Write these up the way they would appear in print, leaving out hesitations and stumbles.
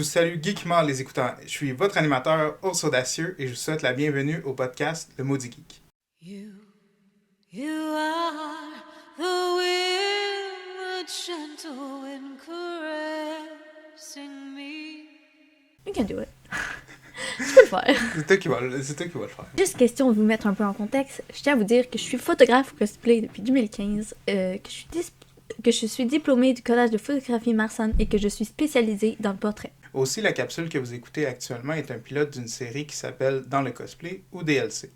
vous salue geekement les écoutants. Je suis votre animateur Ours Audacieux et je vous souhaite la bienvenue au podcast Le Maudit Geek. You are the wind, the gentle wind caressing me. You can do it. Je peux le faire. C'est toi qui vas le faire. Juste question de vous mettre un peu en contexte. Je tiens à vous dire que je suis photographe cosplay depuis 2015, que je suis diplômée du collège de photographie Marsan et que je suis spécialisée dans le portrait. Aussi, la capsule que vous écoutez actuellement est un pilote d'une série qui s'appelle Dans le cosplay ou DLC.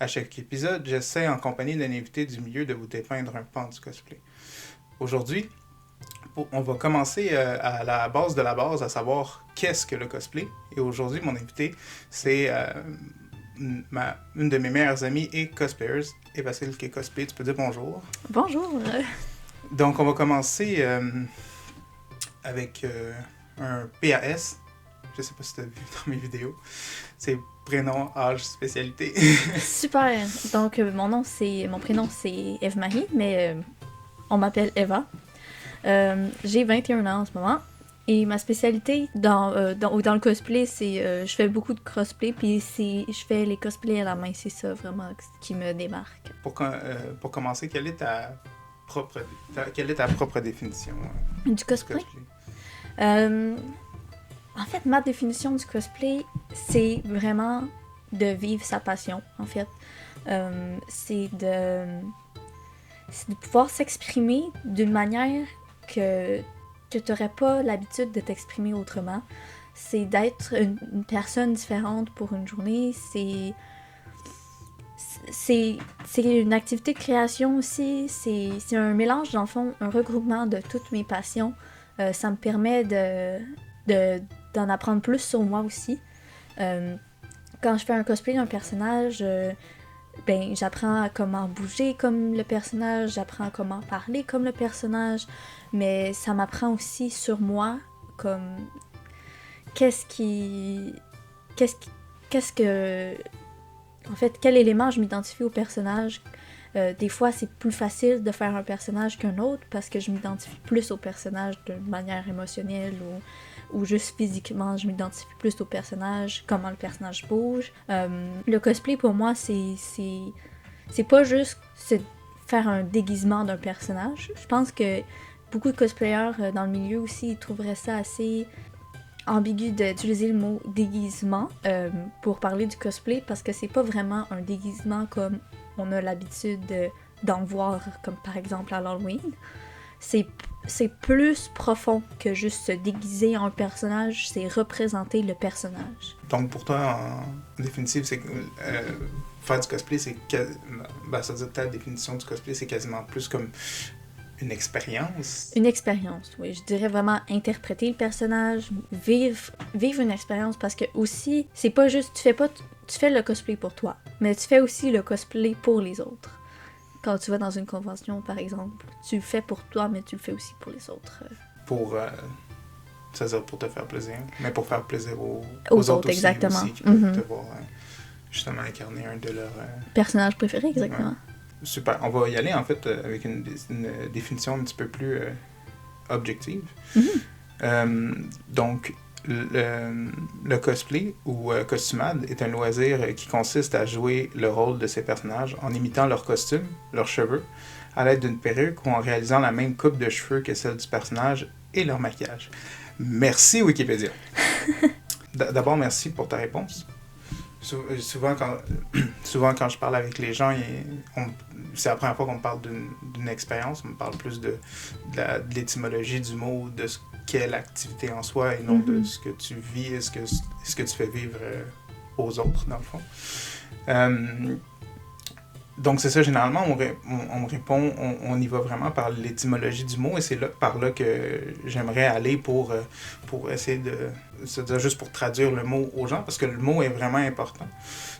À chaque épisode, j'essaie en compagnie d'un invité du milieu de vous dépeindre un pan du cosplay. Aujourd'hui, on va commencer à la base de la base, à savoir qu'est-ce que le cosplay. Et aujourd'hui, mon invité, c'est une de mes meilleures amies et cosplayers, Eva Sil, qui est cosplay. Tu peux dire bonjour. Bonjour. Donc, on va commencer avec un PAS. Je sais pas si tu as vu dans mes vidéos. C'est prénom, âge, spécialité. Super. Donc, mon prénom, c'est Eve-Marie, mais on m'appelle Eva. J'ai 21 ans en ce moment. Et ma spécialité dans le cosplay, c'est je fais beaucoup de cosplay, puis je fais les cosplays à la main. C'est ça vraiment qui me démarque. Pour commencer, quelle est ta propre définition Du cosplay? En fait, ma définition du cosplay, c'est vraiment de vivre sa passion, en fait. C'est de pouvoir s'exprimer d'une manière que tu n'aurais pas l'habitude de t'exprimer autrement. C'est d'être une personne différente pour une journée. C'est une activité de création aussi. C'est un mélange, dans le fond, un regroupement de toutes mes passions. Ça me permet d'en apprendre plus sur moi aussi. Quand je fais un cosplay d'un personnage, j'apprends à comment bouger comme le personnage, j'apprends comment parler comme le personnage, mais ça m'apprend aussi sur moi, comme en fait, quel élément je m'identifie au personnage. Des fois, c'est plus facile de faire un personnage qu'un autre parce que je m'identifie plus au personnage d'une manière émotionnelle ou juste physiquement, je m'identifie plus au personnage, comment le personnage bouge. Le cosplay, pour moi, c'est pas juste faire un déguisement d'un personnage. Je pense que beaucoup de cosplayers dans le milieu aussi, ils trouveraient ça assez ambigu d'utiliser le mot déguisement pour parler du cosplay parce que c'est pas vraiment un déguisement comme on a l'habitude d'en voir, comme par exemple à l'Halloween. C'est plus profond que juste se déguiser en personnage, c'est représenter le personnage. Donc pour toi, en définitive, c'est que faire du cosplay, ça veut dire ta définition du cosplay, c'est quasiment plus comme une expérience. Une expérience, oui. Je dirais vraiment interpréter le personnage, vivre une expérience, parce que aussi, c'est pas juste, tu fais le cosplay pour toi, mais tu fais aussi le cosplay pour les autres. Quand tu vas dans une convention, par exemple, tu le fais pour toi, mais tu le fais aussi pour les autres. C'est-à-dire pour te faire plaisir, mais pour faire plaisir aux autres aussi, exactement. Aussi, qui peuvent te voir justement incarner un de leurs personnages préférés, exactement. Ouais. Super. On va y aller, en fait, avec une définition un petit peu plus objective. Donc, le cosplay ou costumade est un loisir qui consiste à jouer le rôle de ces personnages en imitant leurs costumes, leurs cheveux, à l'aide d'une perruque ou en réalisant la même coupe de cheveux que celle du personnage et leur maquillage. Merci Wikipédia. D'abord, merci pour ta réponse. Souvent, quand je parle avec les gens, c'est la première fois qu'on me parle d'une expérience. On me parle plus de l'étymologie du mot, de ce qu'est l'activité en soi et non de ce que tu vis et ce que tu fais vivre aux autres, dans le fond. Donc c'est ça, généralement, on me répond, on y va vraiment par l'étymologie du mot et c'est par là que j'aimerais aller pour essayer c'est-à-dire juste pour traduire le mot aux gens, parce que le mot est vraiment important.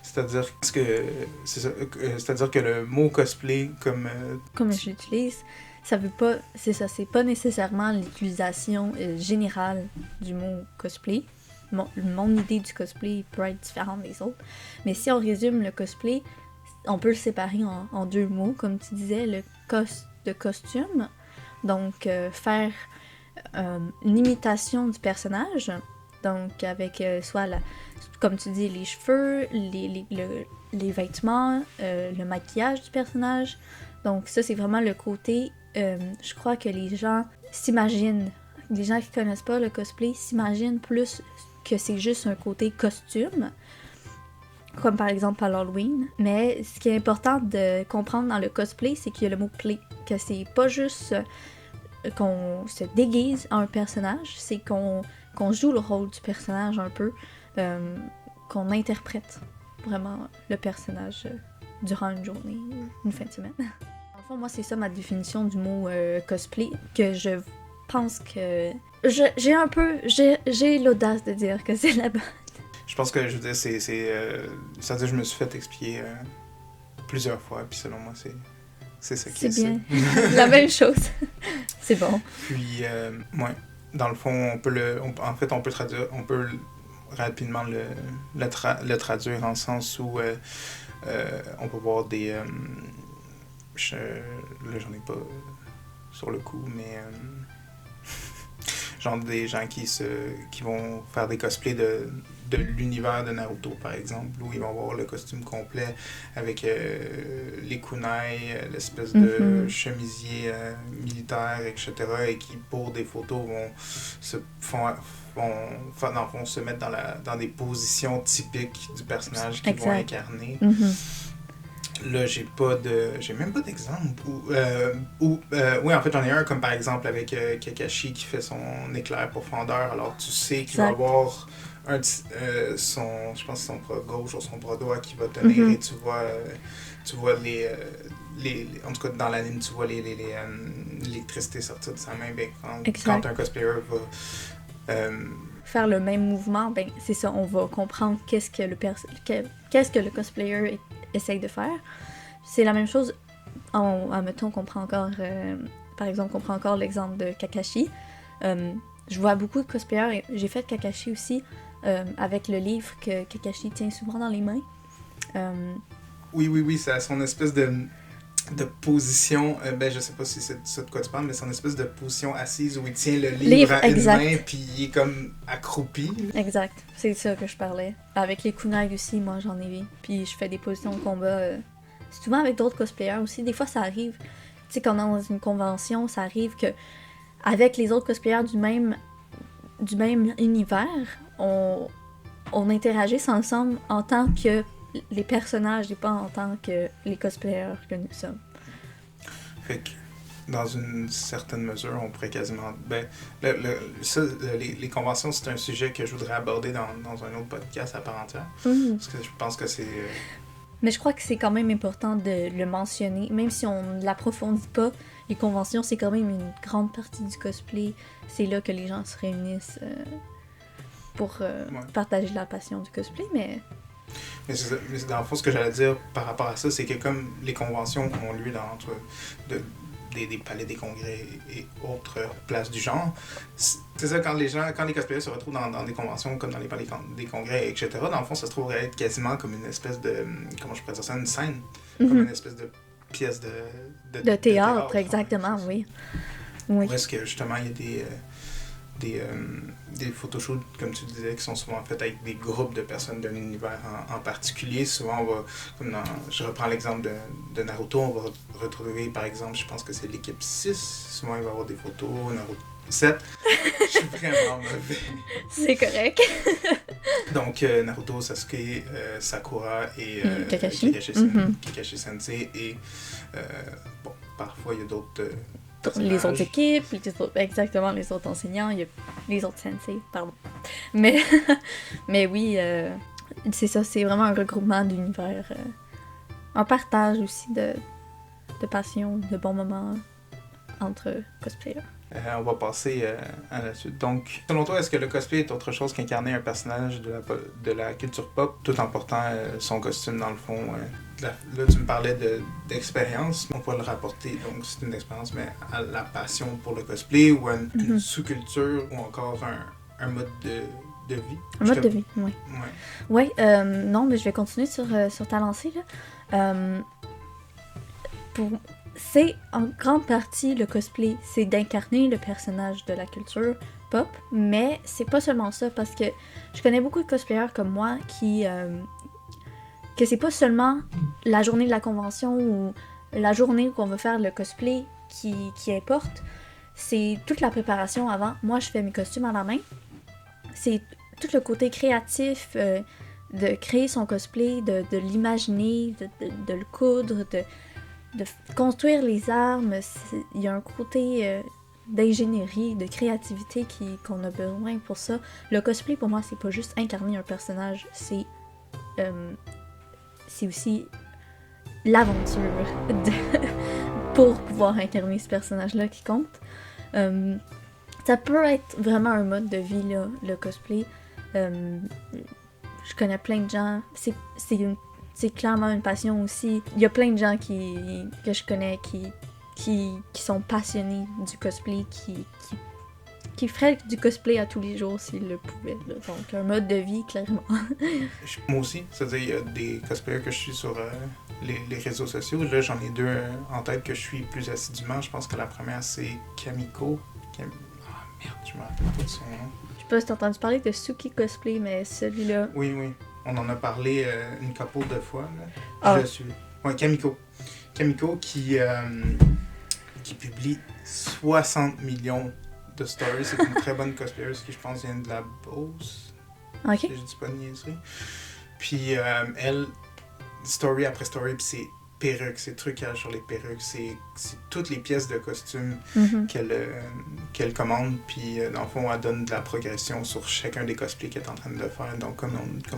C'est-à-dire que le mot cosplay, comme je l'utilise, ça veut pas, c'est pas nécessairement l'utilisation générale du mot cosplay. Mon idée du cosplay peut être différente des autres, mais si on résume le cosplay, on peut le séparer en deux mots, comme tu disais, le de costume, donc faire une imitation du personnage, Donc, avec soit, comme tu dis, les cheveux, les vêtements, le maquillage du personnage. Donc, ça, c'est vraiment le côté... je crois que les gens s'imaginent, les gens qui connaissent pas le cosplay s'imaginent plus que c'est juste un côté costume, comme par exemple à l'Halloween. Mais ce qui est important de comprendre dans le cosplay, c'est qu'il y a le mot play, que c'est pas juste qu'on se déguise en un personnage, c'est qu'on joue le rôle du personnage un peu, qu'on interprète vraiment le personnage durant une journée ou une fin de semaine. En fond, moi, c'est ça ma définition du mot cosplay, que je pense que... J'ai l'audace de dire que c'est la bonne. Je pense que, je veux dire, c'est-à-dire je me suis fait expliquer plusieurs fois, puis selon moi, c'est ça qui est bien. La même chose. C'est bon. Puis, ouais, dans le fond, on peut rapidement le traduire en sens où on peut voir des... là, j'en ai pas sur le coup, mais... genre des gens qui vont faire des cosplays de l'univers de Naruto, par exemple, où ils vont avoir le costume complet avec les kunai, l'espèce de chemisier militaire, etc., et qui, pour des photos, vont se mettre dans des positions typiques du personnage qu'ils vont incarner. Là, j'ai même pas d'exemple. Oui, en fait, j'en ai un, comme par exemple avec Kakashi qui fait son éclair profondeur. Alors, tu sais qu'il va avoir je pense son bras gauche ou son bras droit qui va tenir et tu vois les en tout cas, dans l'anime, tu vois l'électricité sortir de sa main. Ben, quand un cosplayer va... faire le même mouvement, ben c'est ça, on va comprendre qu'est-ce que le cosplayer essaye de faire. C'est la même chose, admettons qu'on prend encore, par exemple, qu'on prend encore l'exemple de Kakashi. Je vois beaucoup de cosplayers, et j'ai fait Kakashi aussi, avec le livre que Kakashi tient souvent dans les mains. Oui, c'est son espèce de position, je sais pas si c'est ça de quoi tu parles, mais son espèce de position assise où il tient le livre à une main, puis il est comme accroupi. Exact, c'est ça que je parlais. Avec les kunai aussi, moi j'en ai vu. Puis je fais des positions de combat, souvent avec d'autres cosplayers aussi. Des fois ça arrive, tu sais, quand on est dans une convention, ça arrive que avec les autres cosplayers du même univers, on interagisse ensemble en tant que les personnages et pas en tant que les cosplayers que nous sommes. Fait que, dans une certaine mesure, on pourrait quasiment... les conventions, c'est un sujet que je voudrais aborder dans un autre podcast à part entière. Parce que je pense que c'est... Mais je crois que c'est quand même important de le mentionner, même si on ne l'approfondit pas. Les conventions, c'est quand même une grande partie du cosplay. C'est là que les gens se réunissent pour partager la passion du cosplay, mais dans le fond, ce que j'allais dire par rapport à ça, c'est que comme les conventions ont lieu dans des palais des congrès et autres places du genre, c'est ça, quand les cosplayers se retrouvent dans des conventions comme dans les palais des congrès, etc., dans le fond, ça se trouverait être quasiment comme une espèce de, comment je pourrais dire ça, une scène, comme une espèce de pièce de théâtre, exactement, oui. Où est-ce que justement il y a des photoshoots, comme tu disais, qui sont souvent faits avec des groupes de personnes d'un univers en particulier. Souvent, on va, je reprends l'exemple de Naruto, on va retrouver, par exemple, je pense que c'est l'équipe 6. Souvent, il va y avoir des photos, Naruto 7. Je suis vraiment mauvais. C'est correct. Donc, Naruto, Sasuke, Sakura et Kakashi. Kakashi Sensei. Et, bon, parfois, il y a d'autres... les autres équipes, exactement, les autres enseignants, il y a les autres sensei, pardon. Mais oui, c'est ça, c'est vraiment un regroupement d'univers, un partage aussi de passion, de bons moments entre cosplayers. On va passer à la suite. Donc, selon toi, est-ce que le cosplay est autre chose qu'incarner un personnage de la culture pop tout en portant son costume dans le fond? Là, tu me parlais d'expérience, on pourrait le rapporter, donc c'est une expérience, mais à la passion pour le cosplay ou à une sous-culture ou encore un mode de vie. Un mode de vie, oui. Oui, non, mais je vais continuer sur ta lancée, là. c'est en grande partie le cosplay, c'est d'incarner le personnage de la culture pop, mais c'est pas seulement ça, parce que je connais beaucoup de cosplayers comme moi qui... que c'est pas seulement la journée de la convention ou la journée où on va faire le cosplay qui importe, c'est toute la préparation avant. Moi, je fais mes costumes à la main. C'est tout le côté créatif de créer son cosplay, de l'imaginer, de le coudre, de construire les armes. Il y a un côté d'ingénierie, de créativité qu'on a besoin pour ça. Le cosplay, pour moi, c'est pas juste incarner un personnage, c'est aussi l'aventure pour pouvoir incarner ce personnage-là qui compte. Ça peut être vraiment un mode de vie, là, le cosplay. Je connais plein de gens. C'est clairement une passion aussi. Il y a plein de gens que je connais qui sont passionnés du cosplay, qui feraient du cosplay à tous les jours s'ils le pouvaient. Là. Donc, un mode de vie, clairement. Moi aussi, c'est-à-dire, il y a des cosplayers que je suis sur les réseaux sociaux. Là, j'en ai deux en tête que je suis plus assidûment. Je pense que la première, c'est Kamiko. Ah, merde, je me rappelle pas de son nom. Je sais pas si t'as entendu parler de Suki Cosplay, mais celui-là... Oui. On en a parlé une couple de fois. Là. Ah. Je suis. Ouais, Kamiko. Kamiko qui publie 60 millions de stories. C'est une très bonne cosplayer qui, je pense, vient de la Beauce. Ok. Si je dis pas de niaiserie. Puis elle, story après story, puis c'est perruques, c'est trucage sur les perruques, c'est toutes les pièces de costume qu'elle commande, puis dans le fond, elle donne de la progression sur chacun des cosplays qu'elle est en train de faire. Donc, comme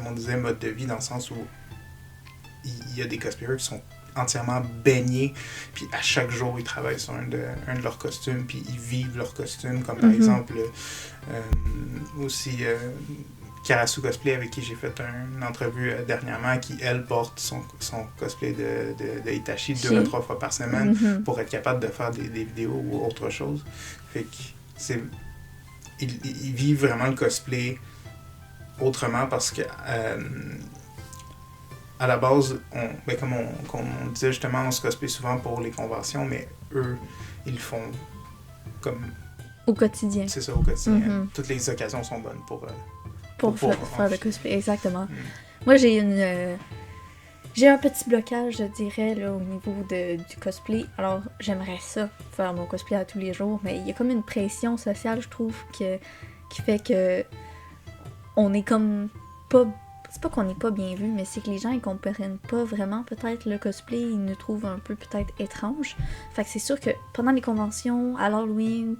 on disait, mode de vie, dans le sens où il y a des cosplayers qui sont entièrement baignés, puis à chaque jour, ils travaillent sur un de leurs costumes, puis ils vivent leurs costumes, comme par exemple aussi Karasu Cosplay, avec qui j'ai fait une entrevue dernièrement, qui, elle, porte son cosplay de Itachi 2 à 3 fois par semaine pour être capable de faire des vidéos ou autre chose. Fait que ils vivent vraiment le cosplay autrement parce que à la base, comme on disait justement, on se cosplay souvent pour les conventions, mais eux, ils le font comme... Au quotidien. C'est ça, au quotidien. Toutes les occasions sont bonnes pour faire le cosplay, exactement. Moi, j'ai un petit blocage, je dirais, là, au niveau du cosplay. Alors, j'aimerais ça, faire mon cosplay à tous les jours, mais il y a comme une pression sociale, je trouve, qui fait que on est comme pas... C'est pas qu'on n'est pas bien vu, mais c'est que les gens, ils comprennent pas vraiment peut-être le cosplay, ils nous trouvent un peu peut-être étrange. Fait que c'est sûr que pendant les conventions, à l'Halloween,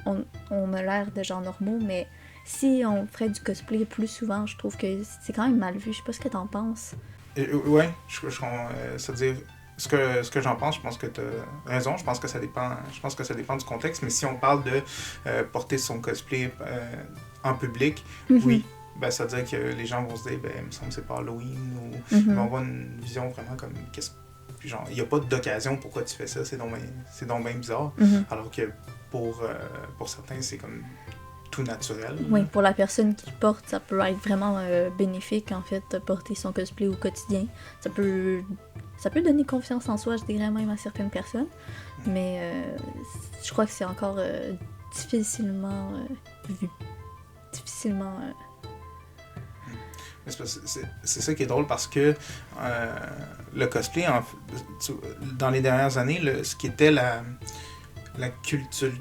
on a l'air de gens normaux, mais si on ferait du cosplay plus souvent, je trouve que c'est quand même mal vu. Je sais pas ce que t'en penses. Ouais, c'est-à-dire, ce que j'en pense, je pense que tu as raison. Je pense que ça dépend du contexte. Mais si on parle de porter son cosplay en public, oui. Ben, ça veut dire que les gens vont se dire, il me semble que c'est pas Halloween, ou ils vont avoir une vision vraiment comme, genre, il n'y a pas d'occasion pourquoi tu fais ça, c'est donc bien bizarre. Alors que pour certains, c'est comme tout naturel. Oui, pour la personne qui porte, ça peut être vraiment bénéfique, en fait, de porter son cosplay au quotidien. Ça peut donner confiance en soi, je dirais même à certaines personnes, mais je crois que c'est encore difficilement vu. Difficilement... C'est ça qui est drôle parce que le cosplay, dans les dernières années, ce qui était la culture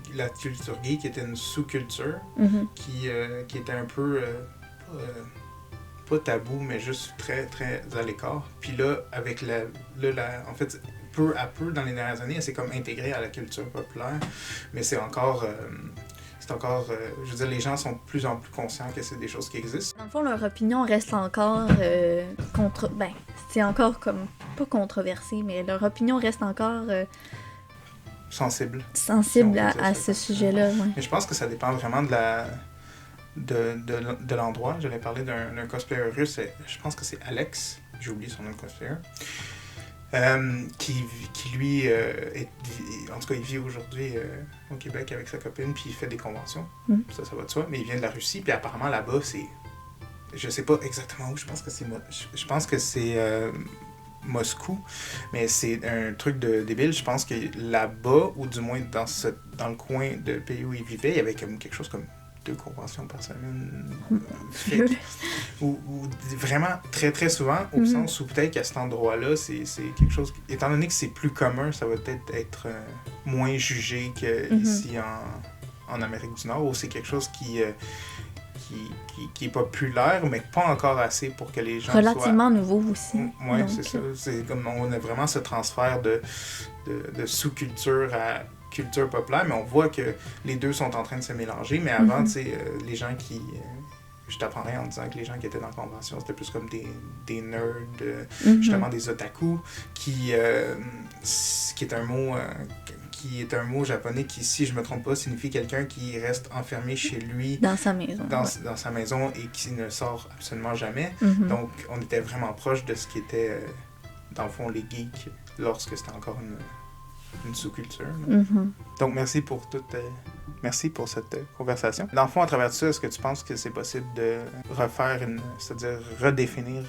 gay, qui était une sous-culture, qui était un peu, pas tabou, mais juste très, très à l'écart. Puis là, avec en fait, peu à peu, dans les dernières années, elle s'est comme intégrée à la culture populaire, mais c'est encore... je veux dire, les gens sont de plus en plus conscients que c'est des choses qui existent. Dans le fond, leur opinion reste encore c'est encore comme, pas controversé, mais leur opinion reste encore... sensible à ce sujet-là, ouais. Mais je pense que ça dépend vraiment de l'endroit. J'allais parler d'un cosplayer russe, je pense que c'est Alex, j'ai oublié son nom de cosplayer. Qui lui, en tout cas, il vit aujourd'hui au Québec avec sa copine, puis il fait des conventions. Ça va de soi, mais il vient de la Russie, puis apparemment là-bas, c'est... Je sais pas exactement où, je pense que c'est Moscou. Mais c'est un truc de débile. Je pense que là-bas, ou du moins dans le coin de pays où il vivait, il y avait comme quelque chose comme 2 conventions par semaine. Ou vraiment très très souvent, au sens où peut-être qu'à cet endroit-là, c'est quelque chose. Étant donné que c'est plus commun, ça va peut-être être moins jugé qu'ici en Amérique du Nord, où c'est quelque chose qui est populaire, mais pas encore assez pour que les gens relativement nouveau aussi. Oui, c'est ça. C'est comme on a vraiment ce transfert de sous-culture à culture populaire, mais on voit que les deux sont en train de se mélanger. Mais avant, tu sais, les gens qui... je t'apprends rien en disant que les gens qui étaient dans la convention, c'était plus comme des nerds, justement des otaku, qui est un mot... qui est un mot japonais qui, si je me trompe pas, signifie quelqu'un qui reste enfermé chez lui. Dans sa maison. Dans sa maison et qui ne sort absolument jamais. Donc, on était vraiment proche de ce qui était, dans le fond, les geeks, lorsque c'était encore une sous-culture. Donc, merci pour cette conversation. Dans le fond, à travers tout ça, est-ce que tu penses que c'est possible de refaire c'est-à-dire redéfinir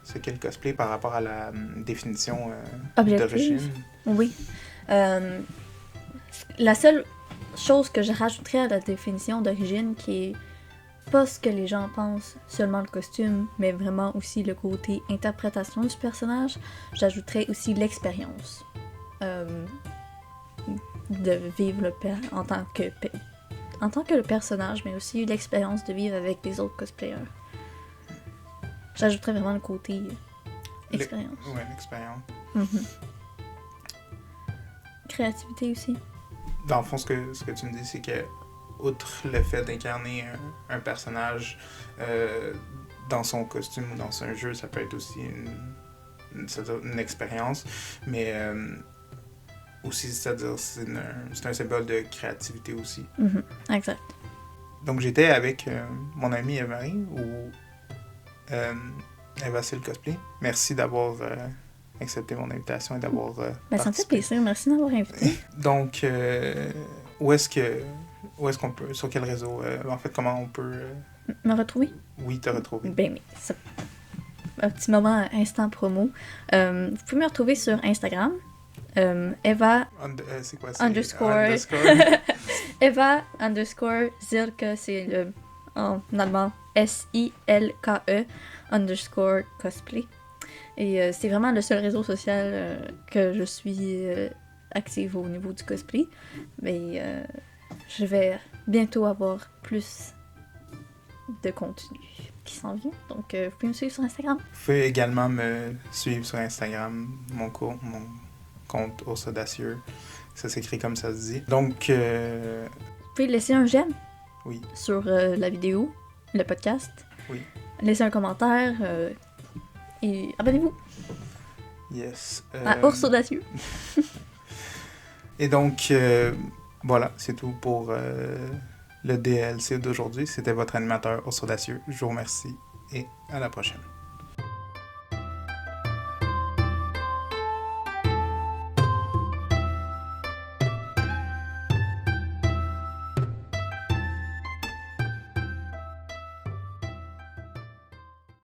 ce qu'est le cosplay par rapport à la définition d'origine? Oui. La seule chose que je rajouterais à la définition d'origine, qui est pas ce que les gens pensent, seulement le costume, mais vraiment aussi le côté interprétation du personnage, j'ajouterais aussi l'expérience de vivre en tant que le personnage, mais aussi l'expérience de vivre avec les autres cosplayers. J'ajouterais vraiment le côté expérience. Oui, l'expérience. Créativité aussi. Dans le fond, ce que tu me dis, c'est que, outre le fait d'incarner un personnage dans son costume ou dans un jeu, ça peut être aussi une expérience, mais aussi, c'est-à-dire, c'est un symbole de créativité aussi. Exact. Donc, j'étais avec mon amie Eve-Marie, ou Eva C'est le cosplay. Merci d'avoir accepté mon invitation et d'avoir ça me fait plaisir. Merci d'avoir invité. Donc, où est-ce qu'on peut, sur quel réseau, en fait, comment on peut... Me retrouver? Oui, te retrouver. Ben oui, c'est un petit moment instant promo. Vous pouvez me retrouver sur Instagram. Eva c'est quoi, underscore Eva underscore Silke, c'est en allemand SILKE underscore cosplay. Et c'est vraiment le seul réseau social que je suis active au niveau du cosplay. Mais je vais bientôt avoir plus de contenu qui s'en vient. Donc vous pouvez me suivre sur Instagram. Vous pouvez également me suivre sur Instagram, mon compte Ours Audacieux. Ça s'écrit comme ça se dit. Donc... Vous pouvez laisser un j'aime sur la vidéo, le podcast. Oui. Laissez un commentaire et abonnez-vous. Yes. À Ours Audacieux. Et donc, voilà, c'est tout pour le DLC d'aujourd'hui. C'était votre animateur Ours Audacieux. Je vous remercie et à la prochaine.